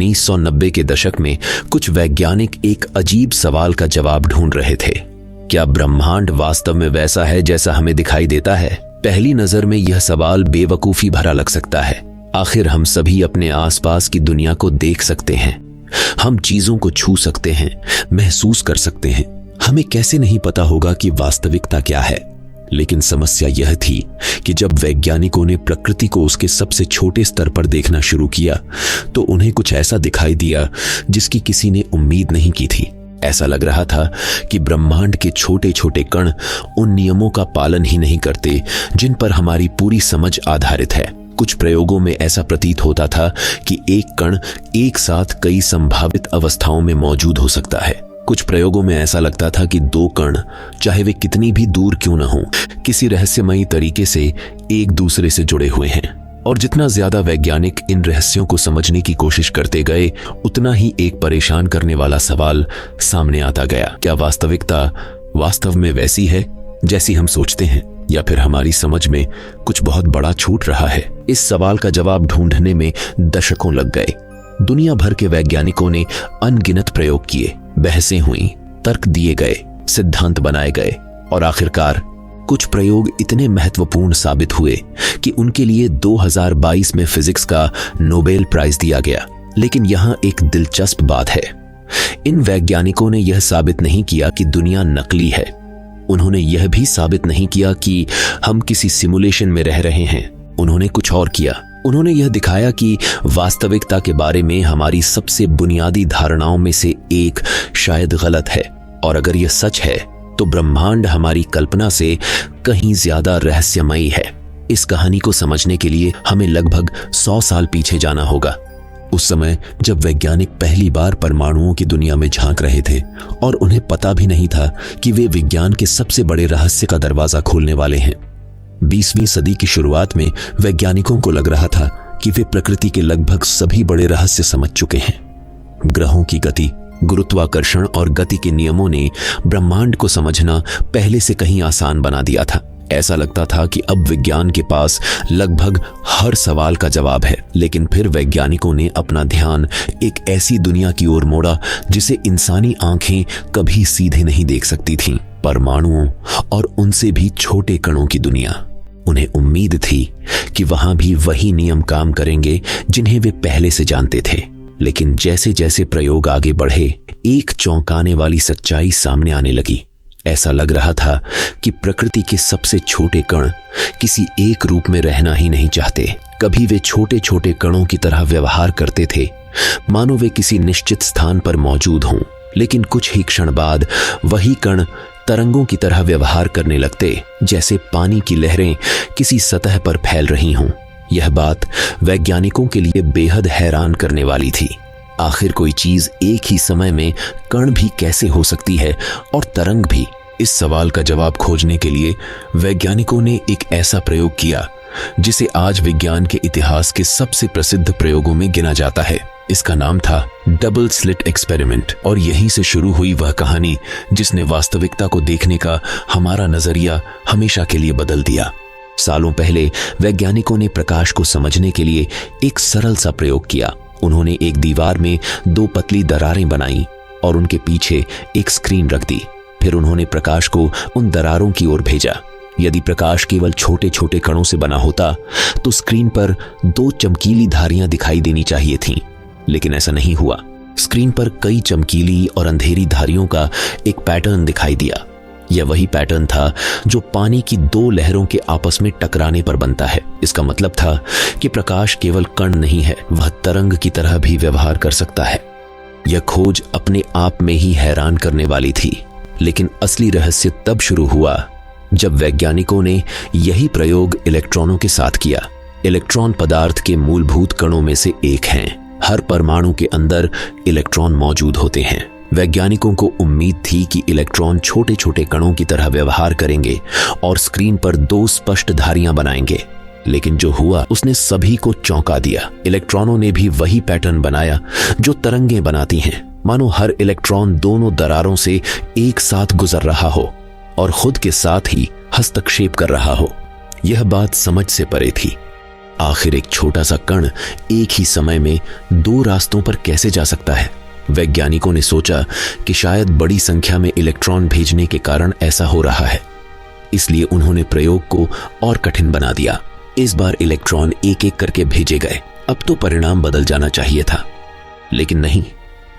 1990 के दशक में कुछ वैज्ञानिक एक अजीब सवाल का जवाब ढूंढ रहे थे। क्या ब्रह्मांड वास्तव में वैसा है जैसा हमें दिखाई देता है? पहली नजर में यह सवाल बेवकूफी भरा लग सकता है। आखिर हम सभी अपने आसपास की दुनिया को देख सकते हैं, हम चीजों को छू सकते हैं, महसूस कर सकते हैं। हमें कैसे नहीं पता होगा कि वास्तविकता क्या है? लेकिन समस्या यह थी कि जब वैज्ञानिकों ने प्रकृति को उसके सबसे छोटे स्तर पर देखना शुरू किया तो उन्हें कुछ ऐसा दिखाई दिया जिसकी किसी ने उम्मीद नहीं की थी। ऐसा लग रहा था कि ब्रह्मांड के छोटे छोटे कण उन नियमों का पालन ही नहीं करते जिन पर हमारी पूरी समझ आधारित है। कुछ प्रयोगों में ऐसा प्रतीत होता था कि एक कण एक साथ कई संभावित अवस्थाओं में मौजूद हो सकता है। कुछ प्रयोगों में ऐसा लगता था कि दो कण, चाहे वे कितनी भी दूर क्यों न हों, किसी रहस्यमयी तरीके से एक दूसरे से जुड़े हुए हैं। और जितना ज्यादा वैज्ञानिक इन रहस्यों को समझने की कोशिश करते गए, उतना ही एक परेशान करने वाला सवाल सामने आता गया। क्या वास्तविकता वास्तव में वैसी है जैसी हम सोचते हैं, या फिर हमारी समझ में कुछ बहुत बड़ा छूट रहा है? इस सवाल का जवाब ढूंढने में दशकों लग गए। दुनिया भर के वैज्ञानिकों ने अनगिनत प्रयोग किए, बहसें हुई, तर्क दिए गए, सिद्धांत बनाए गए और आखिरकार कुछ प्रयोग इतने महत्वपूर्ण साबित हुए कि उनके लिए 2022 में फिजिक्स का नोबेल प्राइज दिया गया। लेकिन यहां एक दिलचस्प बात है, इन वैज्ञानिकों ने यह साबित नहीं किया कि दुनिया नकली है। उन्होंने यह भी साबित नहीं किया कि हम किसी सिमुलेशन में रह रहे हैं। उन्होंने कुछ और किया। उन्होंने यह दिखाया कि वास्तविकता के बारे में हमारी सबसे बुनियादी धारणाओं में से एक शायद गलत है, और अगर यह सच है तो ब्रह्मांड हमारी कल्पना से कहीं ज्यादा रहस्यमयी है। इस कहानी को समझने के लिए हमें लगभग 100 साल पीछे जाना होगा। उस समय जब वैज्ञानिक पहली बार परमाणुओं की दुनिया में झांक रहे थे और उन्हें पता भी नहीं था कि वे विज्ञान के सबसे बड़े रहस्य का दरवाजा खोलने वाले हैं। 20वीं सदी की शुरुआत में वैज्ञानिकों को लग रहा था कि वे प्रकृति के लगभग सभी बड़े रहस्य समझ चुके हैं। ग्रहों की गति, गुरुत्वाकर्षण और गति के नियमों ने ब्रह्मांड को समझना पहले से कहीं आसान बना दिया था। ऐसा लगता था कि अब विज्ञान के पास लगभग हर सवाल का जवाब है। लेकिन फिर वैज्ञानिकों ने अपना ध्यान एक ऐसी दुनिया की ओर मोड़ा जिसे इंसानी आंखें कभी सीधे नहीं देख सकती थीं, परमाणुओं और उनसे भी छोटे कणों की दुनिया। उन्हें उम्मीद थी कि वहां भी वही नियम काम करेंगे जिन्हें वे पहले से जानते थे। लेकिन जैसे जैसे प्रयोग आगे बढ़े, एक चौंकाने वाली सच्चाई सामने आने लगी। ऐसा लग रहा था कि प्रकृति के सबसे छोटे कण किसी एक रूप में रहना ही नहीं चाहते। कभी वे छोटे छोटे कणों की तरह व्यवहार करते थे, मानो वे किसी निश्चित स्थान पर मौजूद हों। लेकिन कुछ ही क्षण बाद वही कण तरंगों की तरह व्यवहार करने लगते, जैसे पानी की लहरें किसी सतह पर फैल रही हों। यह बात वैज्ञानिकों के लिए बेहद हैरान करने वाली थी। आखिर कोई चीज एक ही समय में कण भी कैसे हो सकती है और तरंग भी? इस सवाल का जवाब खोजने के लिए वैज्ञानिकों ने एक ऐसा प्रयोग किया जिसे आज विज्ञान के इतिहास के सबसे प्रसिद्ध प्रयोगों में गिना जाता है। इसका नाम था डबल स्लिट एक्सपेरिमेंट, और यहीं से शुरू हुई वह कहानी जिसने वास्तविकता को देखने का हमारा नजरिया हमेशा के लिए बदल दिया। सालों पहले वैज्ञानिकों ने प्रकाश को समझने के लिए एक सरल सा प्रयोग किया। उन्होंने एक दीवार में 2 पतली दरारें बनाई और उनके पीछे एक स्क्रीन रख दी। फिर उन्होंने प्रकाश को उन दरारों की ओर भेजा। यदि प्रकाश केवल छोटे छोटे कणों से बना होता तो स्क्रीन पर 2 चमकीली धारियां दिखाई देनी चाहिए थीं, लेकिन ऐसा नहीं हुआ। स्क्रीन पर कई चमकीली और अंधेरी धारियों का एक पैटर्न दिखाई दिया। यह वही पैटर्न था जो पानी की 2 लहरों के आपस में टकराने पर बनता है। इसका मतलब था कि प्रकाश केवल कण नहीं है, वह तरंग की तरह भी व्यवहार कर सकता है। यह खोज अपने आप में ही हैरान करने वाली थी, लेकिन असली रहस्य तब शुरू हुआ जब वैज्ञानिकों ने यही प्रयोग इलेक्ट्रॉनों के साथ किया। इलेक्ट्रॉन पदार्थ के मूलभूत कणों में से एक हैं। हर परमाणु के अंदर इलेक्ट्रॉन मौजूद होते हैं। वैज्ञानिकों को उम्मीद थी कि इलेक्ट्रॉन छोटे छोटे कणों की तरह व्यवहार करेंगे और स्क्रीन पर 2 स्पष्ट धारियां बनाएंगे। लेकिन जो हुआ उसने सभी को चौंका दिया। इलेक्ट्रॉनों ने भी वही पैटर्न बनाया जो तरंगें बनाती हैं, मानो हर इलेक्ट्रॉन दोनों दरारों से एक साथ गुजर रहा हो और खुद के साथ ही हस्तक्षेप कर रहा हो। यह बात समझ से परे थी। आखिर एक छोटा सा कण एक ही समय में दो रास्तों पर कैसे जा सकता है? वैज्ञानिकों ने सोचा कि शायद बड़ी संख्या में इलेक्ट्रॉन भेजने के कारण ऐसा हो रहा है। इसलिए उन्होंने प्रयोग को और कठिन बना दिया। इस बार इलेक्ट्रॉन एक एक करके भेजे गए। अब तो परिणाम बदल जाना चाहिए था, लेकिन नहीं।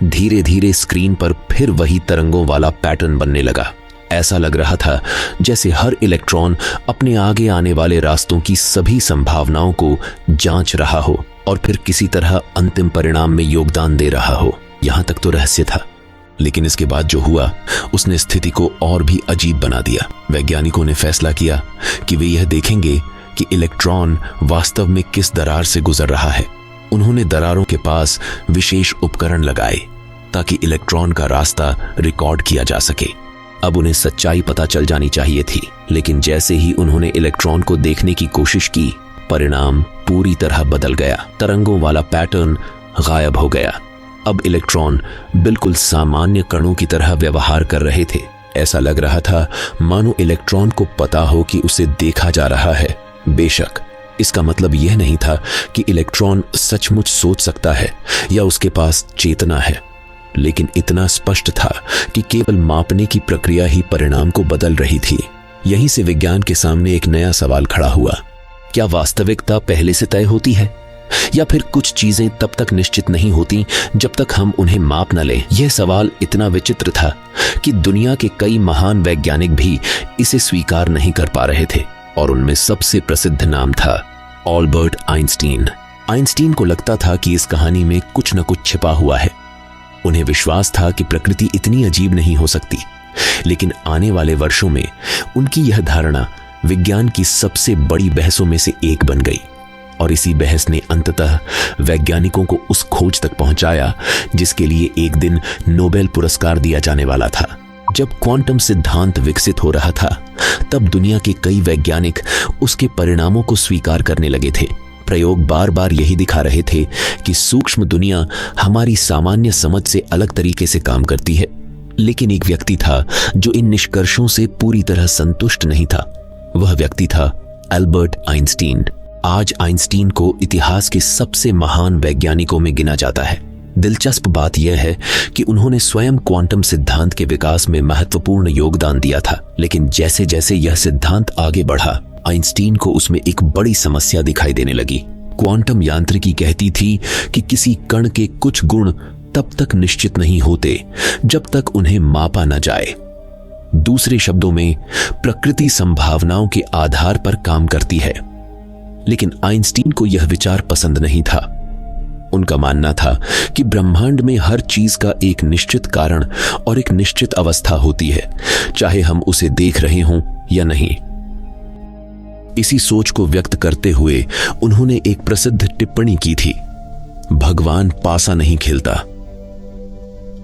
धीरे धीरे स्क्रीन पर फिर वही तरंगों वाला पैटर्न बनने लगा। ऐसा लग रहा था जैसे हर इलेक्ट्रॉन अपने आगे आने वाले रास्तों की सभी संभावनाओं को जांच रहा हो और फिर किसी तरह अंतिम परिणाम में योगदान दे रहा हो। यहां तक तो रहस्य था, लेकिन इसके बाद जो हुआ उसने स्थिति को और भी अजीब बना दिया। वैज्ञानिकों ने फैसला किया कि वे यह देखेंगे कि इलेक्ट्रॉन वास्तव में किस दरार से गुजर रहा है। उन्होंने दरारों के पास विशेष उपकरण लगाए ताकि इलेक्ट्रॉन का रास्ता रिकॉर्ड किया जा सके। अब उन्हें सच्चाई पता चल जानी चाहिए थी, लेकिन जैसे ही उन्होंने इलेक्ट्रॉन को देखने की कोशिश की, परिणाम पूरी तरह बदल गया। तरंगों वाला पैटर्न गायब हो गया। अब इलेक्ट्रॉन बिल्कुल सामान्य कणों की तरह व्यवहार कर रहे थे। ऐसा लग रहा था मानो इलेक्ट्रॉन को पता हो कि उसे देखा जा रहा है। बेशक इसका मतलब यह नहीं था कि इलेक्ट्रॉन सचमुच सोच सकता है या उसके पास चेतना है, लेकिन इतना स्पष्ट था कि केवल मापने की प्रक्रिया ही परिणाम को बदल रही थी। यहीं से विज्ञान के सामने एक नया सवाल खड़ा हुआ। क्या वास्तविकता पहले से तय होती है, या फिर कुछ चीजें तब तक निश्चित नहीं होती जब तक हम उन्हें माप न लें? यह सवाल इतना विचित्र था कि दुनिया के कई महान वैज्ञानिक भी इसे स्वीकार नहीं कर पा रहे थे, और उनमें सबसे प्रसिद्ध नाम था अल्बर्ट आइंस्टीन। आइंस्टीन को लगता था कि इस कहानी में कुछ न कुछ छिपा हुआ है। उन्हें विश्वास था कि प्रकृति इतनी अजीब नहीं हो सकती, लेकिन आने वाले वर्षों में उनकी यह धारणा विज्ञान की सबसे बड़ी बहसों में से एक बन गई, और इसी बहस ने अंततः वैज्ञानिकों को उस खोज तक पहुंचाया जिसके लिए एक दिन नोबेल पुरस्कार दिया जाने वाला था। जब क्वांटम सिद्धांत विकसित हो रहा था, तब दुनिया के कई वैज्ञानिक उसके परिणामों को स्वीकार करने लगे थे। प्रयोग बार बार यही दिखा रहे थे कि सूक्ष्म दुनिया हमारी सामान्य समझ से अलग तरीके से काम करती है। लेकिन एक व्यक्ति था जो इन निष्कर्षों से पूरी तरह संतुष्ट नहीं था। वह व्यक्ति था अल्बर्ट आइंस्टीन। आज आइंस्टीन को इतिहास के सबसे महान वैज्ञानिकों में गिना जाता है। दिलचस्प बात यह है कि उन्होंने स्वयं क्वांटम सिद्धांत के विकास में महत्वपूर्ण योगदान दिया था, लेकिन जैसे जैसे यह सिद्धांत आगे बढ़ा, आइंस्टीन को उसमें एक बड़ी समस्या दिखाई देने लगी। क्वांटम यांत्रिकी कहती थी कि किसी कण के कुछ गुण तब तक निश्चित नहीं होते जब तक उन्हें मापा न जाए। दूसरे शब्दों में, प्रकृति संभावनाओं के आधार पर काम करती है। लेकिन आइंस्टीन को यह विचार पसंद नहीं था। उनका मानना था कि ब्रह्मांड में हर चीज का एक निश्चित कारण और एक निश्चित अवस्था होती है, चाहे हम उसे देख रहे हों या नहीं। इसी सोच को व्यक्त करते हुए उन्होंने एक प्रसिद्ध टिप्पणी की थी, भगवान पासा नहीं खेलता।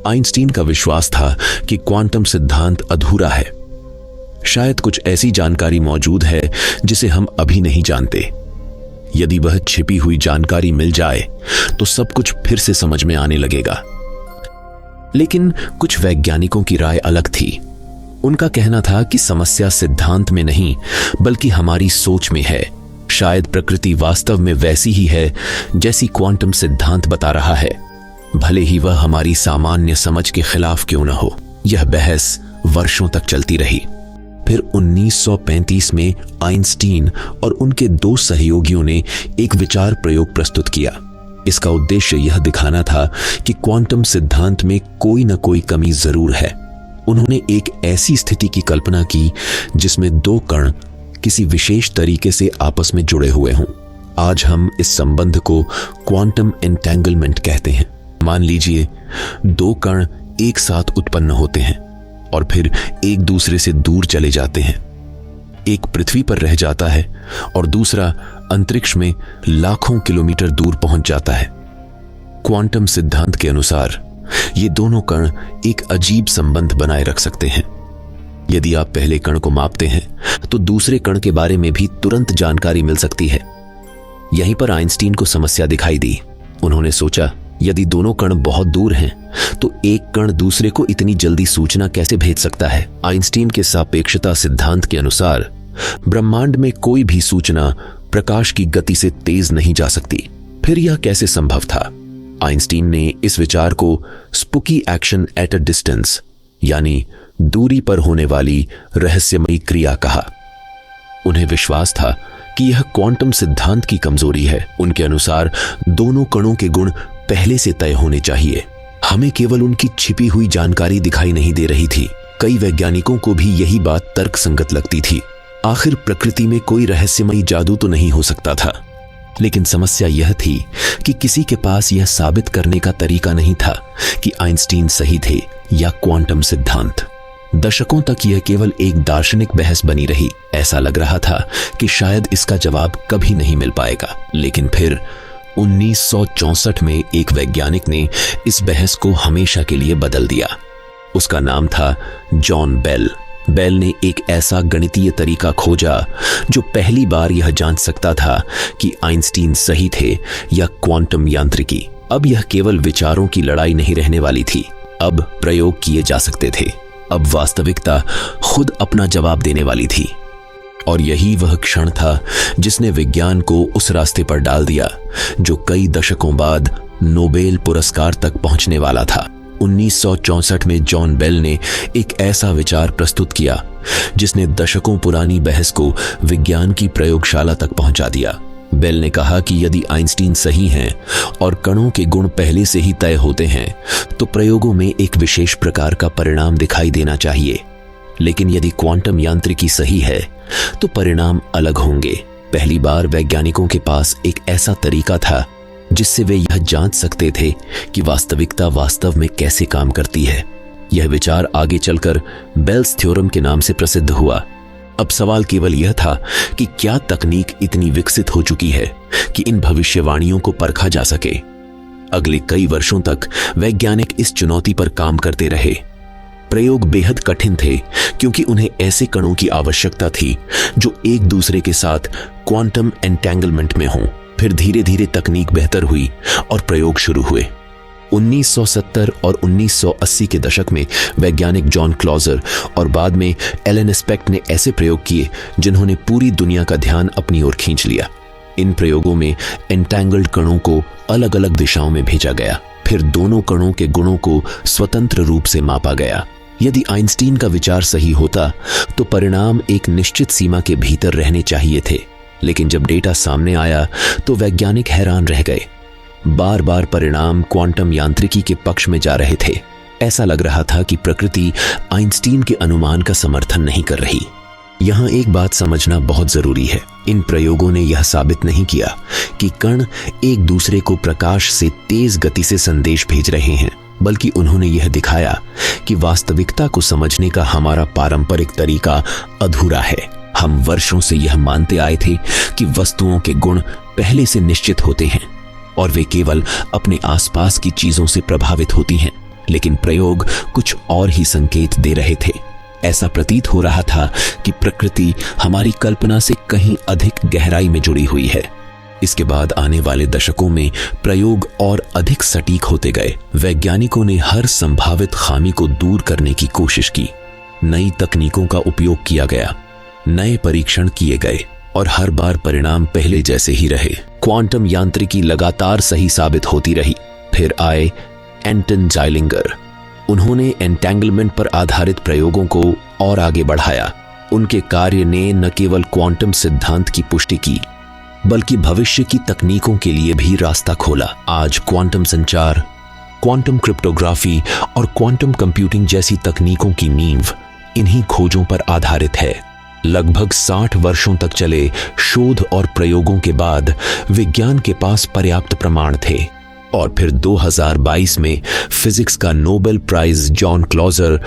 आइंस्टीन का विश्वास था कि क्वांटम सिद्धांत अधूरा है। शायद कुछ ऐसी जानकारी मौजूद है जिसे हम अभी नहीं जानते। यदि वह छिपी हुई जानकारी मिल जाए तो सब कुछ फिर से समझ में आने लगेगा। लेकिन कुछ वैज्ञानिकों की राय अलग थी। उनका कहना था कि समस्या सिद्धांत में नहीं बल्कि हमारी सोच में है। शायद प्रकृति वास्तव में वैसी ही है जैसी क्वांटम सिद्धांत बता रहा है, भले ही वह हमारी सामान्य समझ के खिलाफ क्यों न हो। यह बहस वर्षों तक चलती रही। फिर 1935 में आइंस्टीन और उनके दो सहयोगियों ने एक विचार प्रयोग प्रस्तुत किया। इसका उद्देश्य यह दिखाना था कि क्वांटम सिद्धांत में कोई न कोई कमी जरूर है। उन्होंने एक ऐसी स्थिति की कल्पना की जिसमें दो कण किसी विशेष तरीके से आपस में जुड़े हुए हों। आज हम इस संबंध को क्वांटम एंटेंगलमेंट कहते हैं। मान लीजिए दो कण एक साथ उत्पन्न होते हैं और फिर एक दूसरे से दूर चले जाते हैं। एक पृथ्वी पर रह जाता है और दूसरा अंतरिक्ष में लाखों किलोमीटर दूर पहुंच जाता है। क्वांटम सिद्धांत के अनुसार ये दोनों कण एक अजीब संबंध बनाए रख सकते हैं। यदि आप पहले कण को मापते हैं तो दूसरे कण के बारे में भी तुरंत जानकारी मिल सकती है। यहीं पर आइंस्टीन को समस्या दिखाई दी। उन्होंने सोचा, यदि दोनों कण बहुत दूर हैं तो एक कण दूसरे को इतनी जल्दी सूचना कैसे भेज सकता है? आइंस्टीन के सापेक्षता सिद्धांत के अनुसार ब्रह्मांड में कोई भी सूचना प्रकाश की गति से तेज नहीं जा सकती। फिर यह कैसे संभव था? आइंस्टीन ने इस विचार को spooky action at a distance, यानी दूरी पर होने वाली रहस्यमयी क्रिया कहा। उन्हें विश्वास था कि यह क्वांटम सिद्धांत की कमजोरी है। उनके अनुसार दोनों कणों के गुण पहले से तय होने चाहिए। हमें केवल उनकी छिपी हुई जानकारी दिखाई नहीं दे रही थी। कई वैज्ञानिकों को भी यही बात तर्कसंगत लगती थी। आखिर प्रकृति में कोई रहस्यमयी जादू तो नहीं हो सकता था। लेकिन समस्या यह थी कि किसी के पास यह साबित करने का तरीका नहीं था कि आइंस्टीन सही थे या क्वांटम सिद्धांत। दशकों तक यह केवल एक दार्शनिक बहस बनी रही। ऐसा लग रहा था कि शायद इसका जवाब कभी नहीं मिल पाएगा। लेकिन फिर 1964 में एक वैज्ञानिक ने इस बहस को हमेशा के लिए बदल दिया। उसका नाम था जॉन बेल। बेल ने एक ऐसा गणितीय तरीका खोजा जो पहली बार यह जांच सकता था कि आइंस्टीन सही थे या क्वांटम यांत्रिकी। अब यह केवल विचारों की लड़ाई नहीं रहने वाली थी, अब प्रयोग किए जा सकते थे। अब वास्तविकता खुद अपना जवाब देने वाली थी। और यही वह क्षण था जिसने विज्ञान को उस रास्ते पर डाल दिया जो कई दशकों बाद नोबेल पुरस्कार तक पहुंचने वाला था। 1964 में जॉन बेल ने एक ऐसा विचार प्रस्तुत किया जिसने दशकों पुरानी बहस को विज्ञान की प्रयोगशाला तक पहुंचा दिया। बेल ने कहा कि यदि आइंस्टीन सही हैं और कणों के गुण पहले से ही तय होते हैं तो प्रयोगों में एक विशेष प्रकार का परिणाम दिखाई देना चाहिए। लेकिन यदि क्वांटम यांत्रिकी सही है तो परिणाम अलग होंगे। पहली बार वैज्ञानिकों के पास एक ऐसा तरीका था जिससे वे यह जांच सकते थे कि वास्तविकता वास्तव में कैसे काम करती है। यह विचार आगे चलकर बेल्स थ्योरम के नाम से प्रसिद्ध हुआ। अब सवाल केवल यह था कि क्या तकनीक इतनी विकसित हो चुकी है कि इन भविष्यवाणियों को परखा जा सके। अगले कई वर्षों तक वैज्ञानिक इस चुनौती पर काम करते रहे। प्रयोग बेहद कठिन थे क्योंकि उन्हें ऐसे कणों की आवश्यकता थी जो एक दूसरे के साथ क्वांटम एंटेंगलमेंट में हों। फिर धीरे धीरे तकनीक बेहतर हुई और प्रयोग शुरू हुए। 1970 और 1980 के दशक में वैज्ञानिक जॉन क्लॉजर और बाद में एलन स्पेक्ट ने ऐसे प्रयोग किए जिन्होंने पूरी दुनिया का ध्यान अपनी ओर खींच लिया। इन प्रयोगों में एंटैंगल्ड कणों को अलग अलग दिशाओं में भेजा गया। फिर दोनों कणों के गुणों को स्वतंत्र रूप से मापा गया। यदि आइंस्टीन का विचार सही होता तो परिणाम एक निश्चित सीमा के भीतर रहने चाहिए थे। लेकिन जब डेटा सामने आया तो वैज्ञानिक हैरान रह गए। बार बार परिणाम क्वांटम यांत्रिकी के पक्ष में जा रहे थे। ऐसा लग रहा था कि प्रकृति आइंस्टीन के अनुमान का समर्थन नहीं कर रही। यहाँ एक बात समझना बहुत जरूरी है। इन प्रयोगों ने यह साबित नहीं किया कि कण एक दूसरे को प्रकाश से तेज गति से संदेश भेज रहे हैं, बल्कि उन्होंने यह दिखाया कि वास्तविकता को समझने का हमारा पारंपरिक तरीका अधूरा है। हम वर्षों से यह मानते आए थे कि वस्तुओं के गुण पहले से निश्चित होते हैं और वे केवल अपने आसपास की चीजों से प्रभावित होती हैं। लेकिन प्रयोग कुछ और ही संकेत दे रहे थे। ऐसा प्रतीत हो रहा था कि प्रकृति हमारी कल्पना से कहीं अधिक गहराई में जुड़ी हुई है। इसके बाद आने वाले दशकों में प्रयोग और अधिक सटीक होते गए। वैज्ञानिकों ने हर संभावित खामी को दूर करने की कोशिश की। नई तकनीकों का उपयोग किया गया, नए परीक्षण किए गए और हर बार परिणाम पहले जैसे ही रहे। क्वांटम यांत्रिकी लगातार सही साबित होती रही। फिर आए एंटन ज़ाइलिंगर। उन्होंने एंटेंगलमेंट पर आधारित प्रयोगों को और आगे बढ़ाया। उनके कार्य ने न केवल क्वांटम सिद्धांत की पुष्टि की बल्कि भविष्य की तकनीकों के लिए भी रास्ता खोला। आज क्वांटम संचार, क्वांटम क्रिप्टोग्राफी और क्वांटम कंप्यूटिंग जैसी तकनीकों की नींव इन्हीं खोजों पर आधारित है। लगभग 60 वर्षों तक चले शोध और प्रयोगों के बाद विज्ञान के पास पर्याप्त प्रमाण थे और फिर 2022 में फिजिक्स का Nobel prize John Clauser,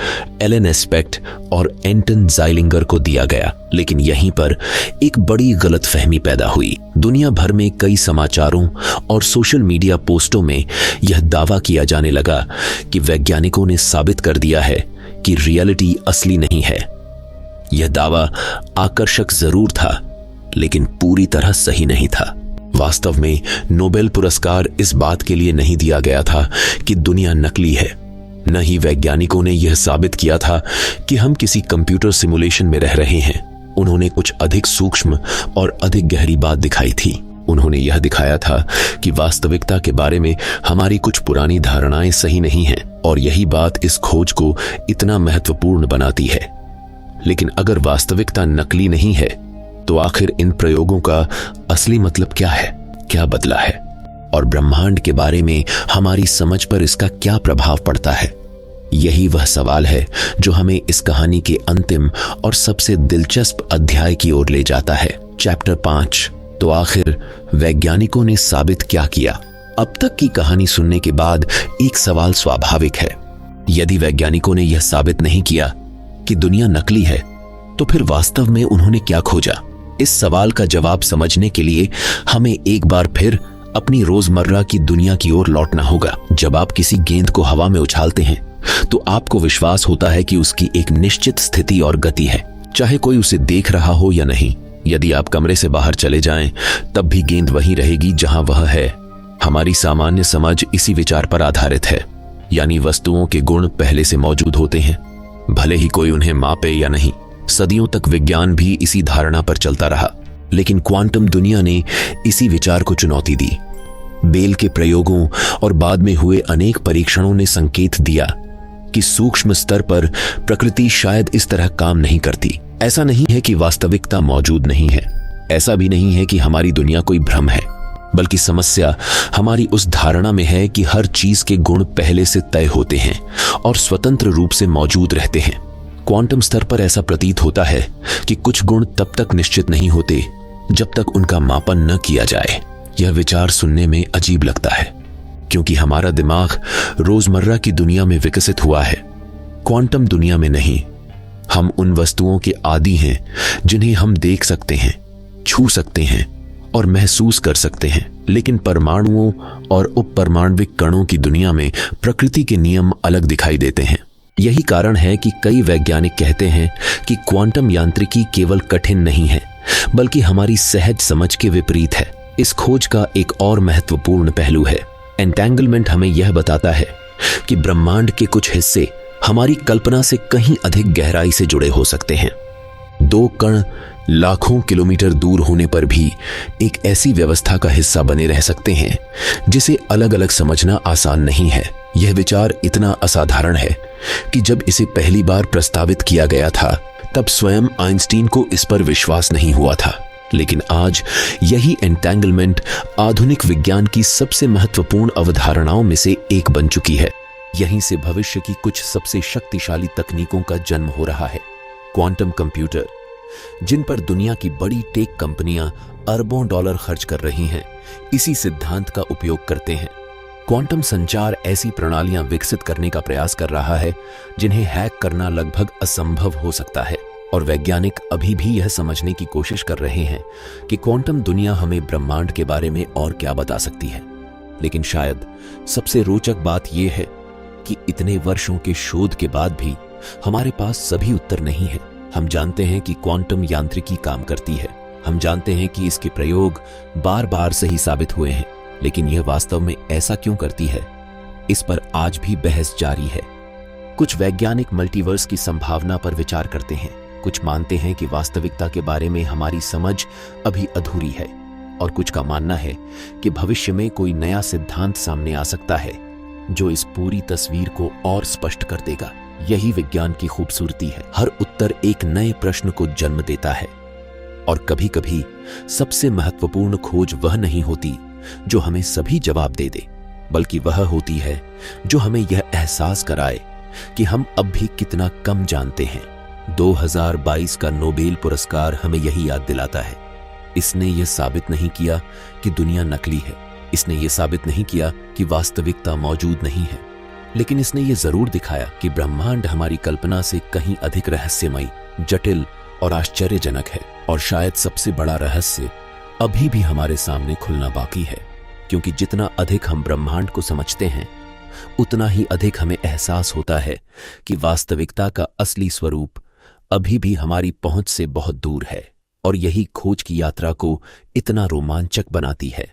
Alain Aspect और एंटन ज़ाइलिंगर को दिया गया। लेकिन यहीं पर एक बड़ी गलतफहमी पैदा हुई। दुनिया भर में कई समाचारों और सोशल मीडिया पोस्टों में यह दावा किया जाने लगा कि वैज्ञानिकों ने साबित कर दिया है कि रियलिटी असली नहीं है। यह दावा आकर्षक जरूर था लेकिन पूरी तरह सही नहीं था। वास्तव में नोबेल पुरस्कार इस बात के लिए नहीं दिया गया था कि दुनिया नकली है। न ही वैज्ञानिकों ने यह साबित किया था कि हम किसी कंप्यूटर सिमुलेशन में रह रहे हैं। उन्होंने कुछ अधिक सूक्ष्म और अधिक गहरी बात दिखाई थी। उन्होंने यह दिखाया था कि वास्तविकता के बारे में हमारी कुछ पुरानी धारणाएं सही नहीं हैं और यही बात इस खोज को इतना महत्वपूर्ण बनाती है। लेकिन अगर वास्तविकता नकली नहीं है तो आखिर इन प्रयोगों का असली मतलब क्या है, क्या बदला है और ब्रह्मांड के बारे में हमारी समझ पर इसका क्या प्रभाव पड़ता है? यही वह सवाल है जो हमें इस कहानी के अंतिम और सबसे दिलचस्प अध्याय की ओर ले जाता है। चैप्टर 5। तो आखिर वैज्ञानिकों ने साबित क्या किया? अब तक की कहानी सुनने के बाद एक सवाल स्वाभाविक है। यदि वैज्ञानिकों ने यह साबित नहीं किया कि दुनिया नकली है तो फिर वास्तव में उन्होंने क्या खोजा? इस सवाल का जवाब समझने के लिए हमें एक बार फिर अपनी रोजमर्रा की दुनिया की ओर लौटना होगा। जब आप किसी गेंद को हवा में उछालते हैं तो आपको विश्वास होता है कि उसकी एक निश्चित स्थिति और गति है, चाहे कोई उसे देख रहा हो या नहीं। यदि आप कमरे से बाहर चले जाएं, तब भी गेंद वहीं रहेगी जहां वह है। हमारी सामान्य समझ इसी विचार पर आधारित है, यानी वस्तुओं के गुण पहले से मौजूद होते हैं, भले ही कोई उन्हें मापे या नहीं। सदियों तक विज्ञान भी इसी धारणा पर चलता रहा, लेकिन क्वांटम दुनिया ने इसी विचार को चुनौती दी। बेल के प्रयोगों और बाद में हुए अनेक परीक्षणों ने संकेत दिया कि सूक्ष्म स्तर पर प्रकृति शायद इस तरह काम नहीं करती। ऐसा नहीं है कि वास्तविकता मौजूद नहीं है, ऐसा भी नहीं है कि हमारी दुनिया कोई भ्रम है, बल्कि समस्या हमारी उस धारणा में है कि हर चीज के गुण पहले से तय होते हैं और स्वतंत्र रूप से मौजूद रहते हैं। क्वांटम स्तर पर ऐसा प्रतीत होता है कि कुछ गुण तब तक निश्चित नहीं होते जब तक उनका मापन न किया जाए। यह विचार सुनने में अजीब लगता है, क्योंकि हमारा दिमाग रोजमर्रा की दुनिया में विकसित हुआ है, क्वांटम दुनिया में नहीं। हम उन वस्तुओं के आदी हैं जिन्हें हम देख सकते हैं, छू सकते हैं और महसूस कर सकते हैं, लेकिन परमाणुओं और उपपरमाण्विक कणों की दुनिया में प्रकृति के नियम अलग दिखाई देते हैं। यही कारण है कि कई वैज्ञानिक कहते हैं कि क्वांटम यांत्रिकी केवल कठिन नहीं है, बल्कि हमारी सहज समझ के विपरीत है। इस खोज का एक और महत्वपूर्ण पहलू है एंटेंगलमेंट। हमें यह बताता है कि ब्रह्मांड के कुछ हिस्से हमारी कल्पना से कहीं अधिक गहराई से जुड़े हो सकते हैं। दो कण लाखों किलोमीटर दूर होने पर भी एक ऐसी व्यवस्था का हिस्सा बने रह सकते हैं जिसे अलग अलग समझना आसान नहीं है। यह विचार इतना असाधारण है कि जब इसे पहली बार प्रस्तावित किया गया था तब स्वयं आइंस्टीन को इस पर विश्वास नहीं हुआ था, लेकिन आज यही एंटेंगलमेंट आधुनिक विज्ञान की सबसे महत्वपूर्ण अवधारणाओं में से एक बन चुकी है। यहीं से भविष्य की कुछ सबसे शक्तिशाली तकनीकों का जन्म हो रहा है। क्वांटम कंप्यूटर, जिन पर दुनिया की बड़ी टेक कंपनियां अरबों डॉलर खर्च कर रही हैं, इसी सिद्धांत का उपयोग करते हैं। क्वांटम संचार ऐसी प्रणालियां विकसित करने का प्रयास कर रहा है जिन्हें हैक करना लगभग असंभव हो सकता है, और वैज्ञानिक अभी भी यह समझने की कोशिश कर रहे हैं कि क्वांटम दुनिया हमें ब्रह्मांड के बारे में और क्या बता सकती है। लेकिन शायद सबसे रोचक बात यह है कि इतने वर्षों के शोध के बाद भी हमारे पास सभी उत्तर नहीं है। हम जानते हैं कि क्वांटम यांत्रिकी काम करती है, हम जानते हैं कि इसके प्रयोग बार बार सही साबित हुए हैं, लेकिन यह वास्तव में ऐसा क्यों करती है, इस पर आज भी बहस जारी है। कुछ वैज्ञानिक मल्टीवर्स की संभावना पर विचार करते हैं, कुछ मानते हैं कि वास्तविकता के बारे में हमारी समझ अभी अधूरी है, और कुछ का मानना है कि भविष्य में कोई नया सिद्धांत सामने आ सकता है जो इस पूरी तस्वीर को और स्पष्ट कर देगा। यही विज्ञान की खूबसूरती है, हर उत्तर एक नए प्रश्न को जन्म देता है। और कभी कभी सबसे महत्वपूर्ण खोज वह नहीं होती जो हमें सभी जवाब दे दे, बल्कि वह होती है जो हमें यह एहसास कराए कि हम अब भी कितना कम जानते हैं। 2022 का नोबेल पुरस्कार हमें यही याद दिलाता है। इसने यह साबित नहीं किया कि दुनिया नकली है, इसने यह साबित नहीं किया कि वास्तविकता मौजूद नहीं है, लेकिन इसने यह जरूर दिखाया कि ब्रह्मांड हमारी कल्पना से कहीं अधिक रहस्यमयी, जटिल और आश्चर्यजनक है। और शायद सबसे बड़ा रहस्य अभी भी हमारे सामने खुलना बाकी है, क्योंकि जितना अधिक हम ब्रह्मांड को समझते हैं, उतना ही अधिक हमें एहसास होता है कि वास्तविकता का असली स्वरूप अभी भी हमारी पहुंच से बहुत दूर है। और यही खोज की यात्रा को इतना रोमांचक बनाती है।